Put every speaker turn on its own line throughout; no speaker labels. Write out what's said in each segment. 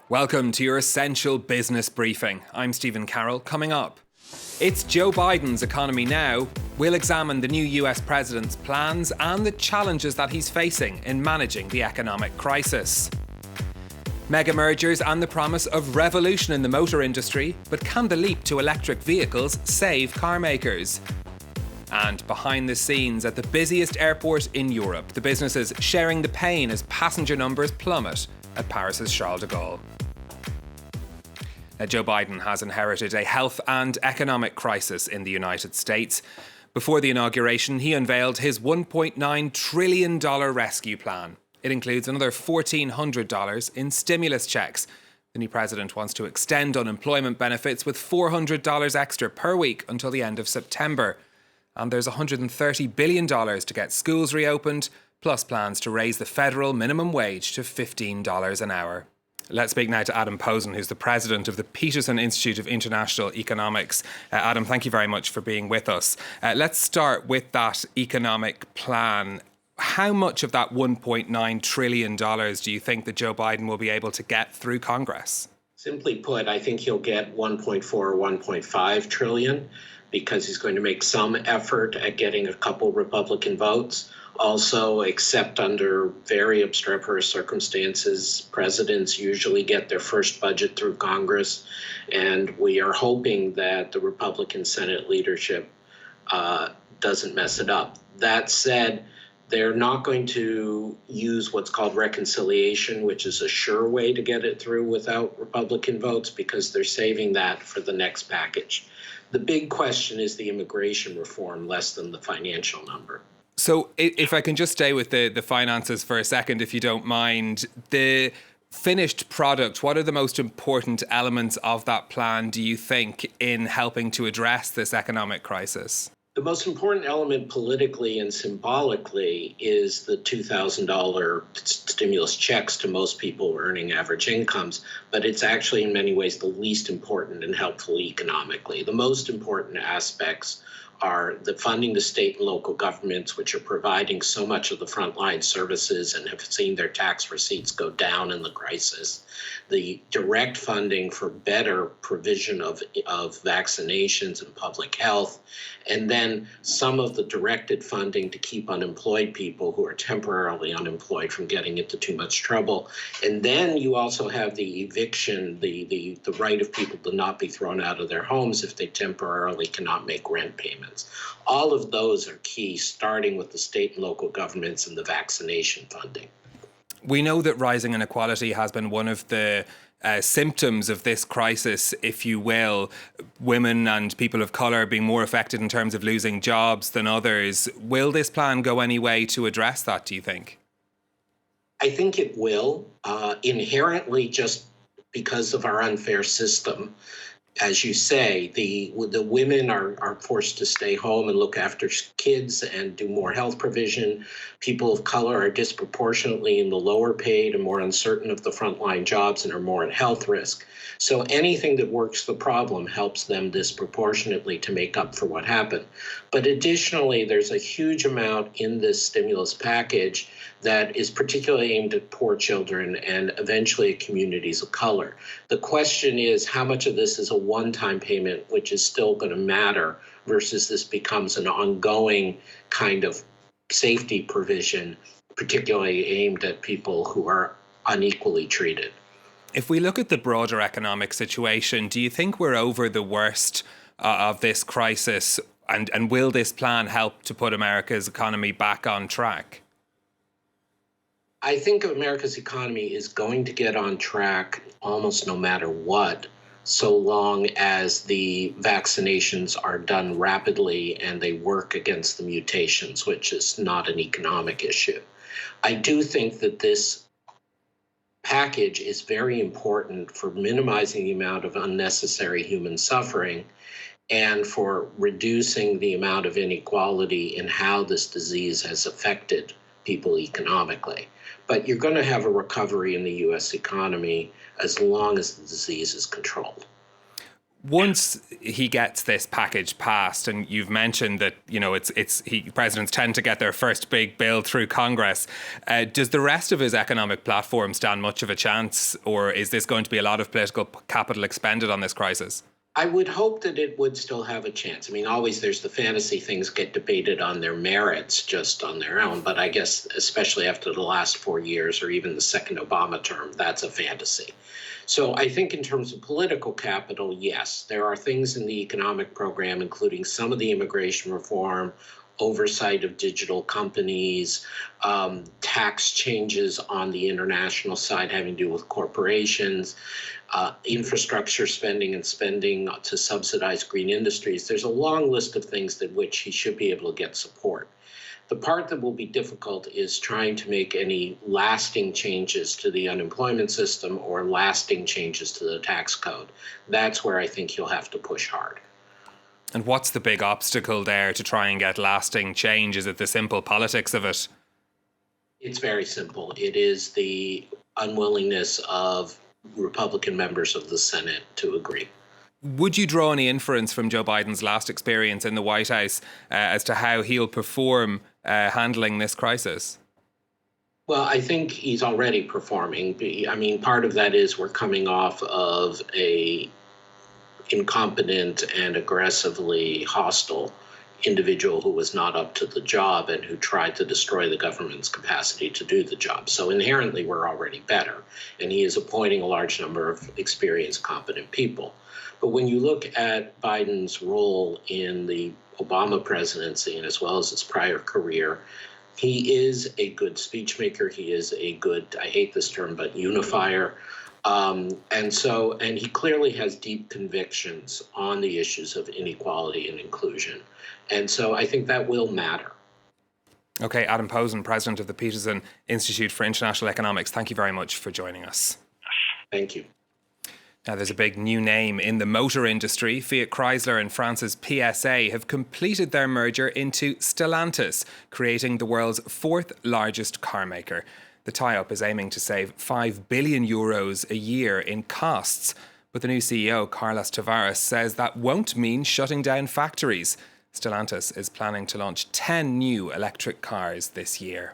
Welcome to your essential business briefing. I'm Stephen Carroll. Coming up, it's Joe Biden's economy now. We'll examine the new US president's plans and the challenges that he's facing in managing the economic crisis. Mega mergers and the promise of revolution in the motor industry, but can the leap to electric vehicles save car makers? And behind the scenes at the busiest airport in Europe, the businesses sharing the pain as passenger numbers plummet at Paris's Charles de Gaulle. Now, Joe Biden has inherited a health and economic crisis in the United States. Before the inauguration, he unveiled his $1.9 trillion rescue plan. It includes another $1,400 in stimulus checks. The new president wants to extend unemployment benefits with $400 extra per week until the end of September. And there's $130 billion to get schools reopened, plus plans to raise the federal minimum wage to $15 an hour. Let's speak now to Adam Posen, who's the president of the Peterson Institute of International Economics. Adam, thank you very much for being with us. Let's start with that economic plan. How much of that $1.9 trillion do you think that Joe Biden will be able to get through Congress?
Simply put, I think he'll get 1.4 or 1.5 trillion because he's going to make some effort at getting a couple Republican votes. Also, except under very obstreperous circumstances, presidents usually get their first budget through Congress, and we are hoping that the Republican Senate leadership doesn't mess it up. That said, they're not going to use what's called reconciliation, which is a sure way to get it through without Republican votes, because they're saving that for the next package. The big question is the immigration reform, less than the financial number.
So if I can just stay with the finances for a second, if you don't mind, the finished product, what are the most important elements of that plan, do you think, in helping to address this economic crisis?
The most important element politically and symbolically is the $2,000 stimulus checks to most people earning average incomes, but it's actually in many ways the least important and helpful economically. The most important aspects are the funding to state and local governments, which are providing so much of the frontline services and have seen their tax receipts go down in the crisis. The direct funding for better provision of vaccinations and public health, and then some of the directed funding to keep unemployed people who are temporarily unemployed from getting into too much trouble. And then you also have the eviction, the right of people to not be thrown out of their homes if they temporarily cannot make rent payments. All of those are key, starting with the state and local governments and the vaccination funding.
We know that rising inequality has been one of the symptoms of this crisis, if you will. Women and people of colour being more affected in terms of losing jobs than others. Will this plan go any way to address that, do you think?
I think it will, inherently, just because of our unfair system. As you say, the women are forced to stay home and look after kids and do more health provision. People of color are disproportionately in the lower paid and more uncertain of the frontline jobs and are more at health risk. So anything that works the problem helps them disproportionately to make up for what happened. But additionally, there's a huge amount in this stimulus package that is particularly aimed at poor children and eventually at communities of color. The question is how much of this is a one-time payment, which is still going to matter, versus this becomes an ongoing kind of safety provision, particularly aimed at people who are unequally treated.
If we look at the broader economic situation, do you think we're over the worst of this crisis? And will this plan help to put America's economy back on track?
I think America's economy is going to get on track almost no matter what, so long as the vaccinations are done rapidly and they work against the mutations, which is not an economic issue. I do think that this package is very important for minimizing the amount of unnecessary human suffering and for reducing the amount of inequality in how this disease has affected people economically. But you're going to have a recovery in the U.S. economy as long as the disease is controlled.
Once he gets this package passed, and you've mentioned that, presidents tend to get their first big bill through Congress, does the rest of his economic platform stand much of a chance, or is this going to be a lot of political capital expended on this crisis?
I would hope that it would still have a chance. I mean, always there's the fantasy things get debated on their merits just on their own. But I guess especially after the last 4 years or even the second Obama term, that's a fantasy. So I think in terms of political capital, yes, there are things in the economic program, including some of the immigration reform, oversight of digital companies, tax changes on the international side having to do with corporations, infrastructure spending and spending to subsidize green industries. There's a long list of things that which he should be able to get support. The part that will be difficult is trying to make any lasting changes to the unemployment system or lasting changes to the tax code. That's where I think he'll have to push hard.
And what's the big obstacle there to try and get lasting change? Is it the simple politics of it?
It's very simple. It is the unwillingness of Republican members of the Senate to agree.
Would you draw any inference from Joe Biden's last experience in the White House as to how he'll perform handling this crisis?
Well, I think he's already performing. I mean, part of that is we're coming off of a incompetent and aggressively hostile individual who was not up to the job and who tried to destroy the government's capacity to do the job. So inherently, we're already better. And he is appointing a large number of experienced, competent people. But when you look at Biden's role in the Obama presidency and as well as his prior career, he is a good speechmaker. He is a good, I hate this term, but unifier. And he clearly has deep convictions on the issues of inequality and inclusion. And so I think that will matter.
Okay, Adam Posen, president of the Peterson Institute for International Economics, thank you very much for joining us.
Thank you.
Now, there's a big new name in the motor industry. Fiat Chrysler and France's PSA have completed their merger into Stellantis, creating the world's fourth largest car maker. The tie-up is aiming to save €5 billion a year in costs. But the new CEO, Carlos Tavares, says that won't mean shutting down factories. Stellantis is planning to launch 10 new electric cars this year.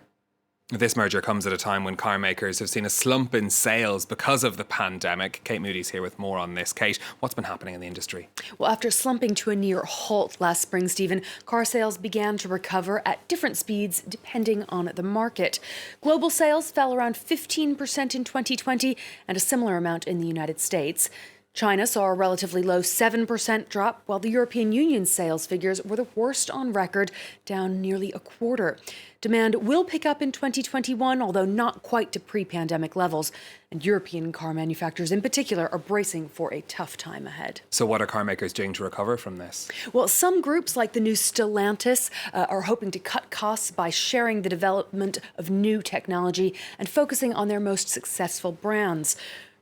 This merger comes at a time when car makers have seen a slump in sales because of the pandemic. Kate Moody's here with more on this. Kate, what's been happening in the industry?
Well, after slumping to a near halt last spring, Stephen, car sales began to recover at different speeds depending on the market. Global sales fell around 15% in 2020 and a similar amount in the United States. China saw a relatively low 7% drop, while the European Union's sales figures were the worst on record, down nearly a quarter. Demand will pick up in 2021, although not quite to pre-pandemic levels. And European car manufacturers in particular are bracing for a tough time ahead.
So what are car makers doing to recover from this?
Well, some groups like the new Stellantis are hoping to cut costs by sharing the development of new technology and focusing on their most successful brands.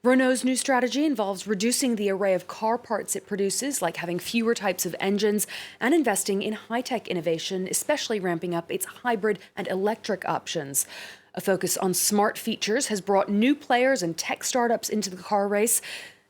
Renault's new strategy involves reducing the array of car parts it produces, like having fewer types of engines, and investing in high-tech innovation, especially ramping up its hybrid and electric options. A focus on smart features has brought new players and tech startups into the car race.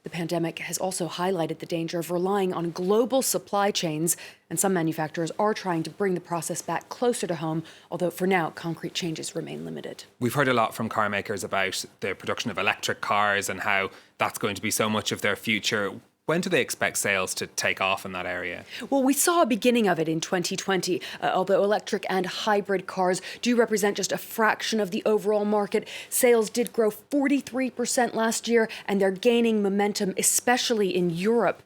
The pandemic has also highlighted the danger of relying on global supply chains, and some manufacturers are trying to bring the process back closer to home, although for now, concrete changes remain limited.
We've heard a lot from car makers about the production of electric cars and how that's going to be so much of their future. When do they expect sales to take off in that area?
Well, we saw a beginning of it in 2020, although electric and hybrid cars do represent just a fraction of the overall market. Sales did grow 43% last year, and they're gaining momentum, especially in Europe.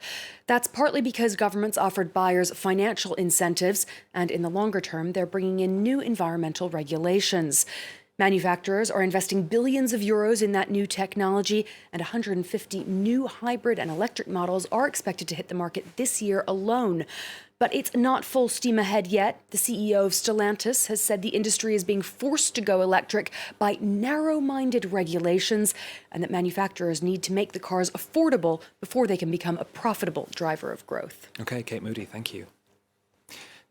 That's partly because governments offered buyers financial incentives, and in the longer term, they're bringing in new environmental regulations. Manufacturers are investing billions of euros in that new technology, and 150 new hybrid and electric models are expected to hit the market this year alone. But it's not full steam ahead yet. The CEO of Stellantis has said the industry is being forced to go electric by narrow-minded regulations, and that manufacturers need to make the cars affordable before they can become a profitable driver of growth.
Okay, Kate Moody, thank you.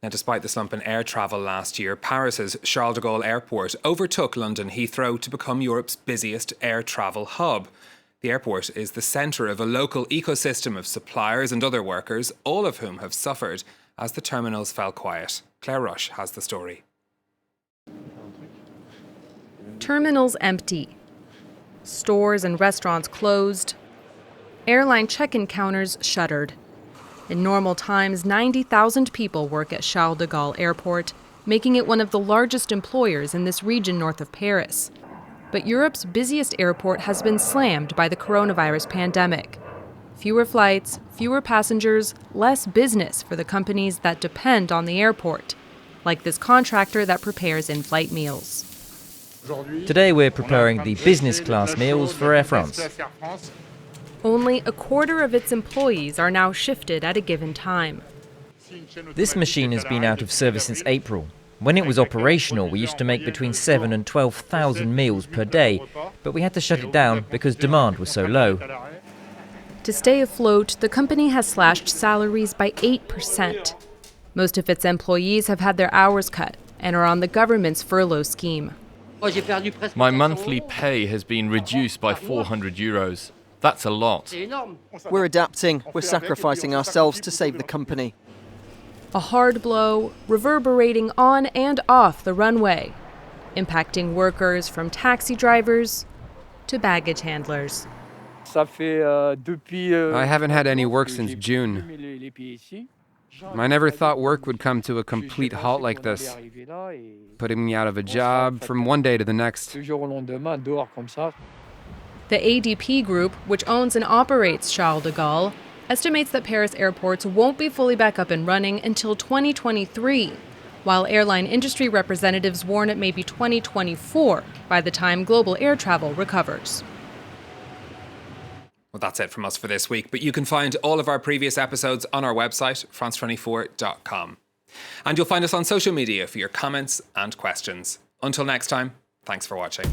Now, despite the slump in air travel last year, Paris's Charles de Gaulle Airport overtook London Heathrow to become Europe's busiest air travel hub. The airport is the centre of a local ecosystem of suppliers and other workers, all of whom have suffered as the terminals fell quiet. Claire Rush has the story.
Terminals empty. Stores and restaurants closed. Airline check-in counters shuttered. In normal times, 90,000 people work at Charles de Gaulle Airport, making it one of the largest employers in this region north of Paris. But Europe's busiest airport has been slammed by the coronavirus pandemic. Fewer flights, fewer passengers, less business for the companies that depend on the airport, like this contractor that prepares in-flight meals.
Today we're preparing the business class meals for Air France.
Only a quarter of its employees are now shifted at a given time.
This machine has been out of service since April. When it was operational, we used to make between 7,000 and 12,000 meals per day, but we had to shut it down because demand was so low.
To stay afloat, the company has slashed salaries by 8%. Most of its employees have had their hours cut and are on the government's furlough scheme.
My monthly pay has been reduced by 400 euros. That's a lot.
We're adapting. We're sacrificing ourselves to save the company.
A hard blow, reverberating on and off the runway, impacting workers from taxi drivers to baggage handlers.
I haven't had any work since June. I never thought work would come to a complete halt like this, putting me out of a job from one day to the next.
The ADP Group, which owns and operates Charles de Gaulle, estimates that Paris airports won't be fully back up and running until 2023, while airline industry representatives warn it may be 2024 by the time global air travel recovers.
Well, that's it from us for this week, but you can find all of our previous episodes on our website, france24.com. And you'll find us on social media for your comments and questions. Until next time, thanks for watching.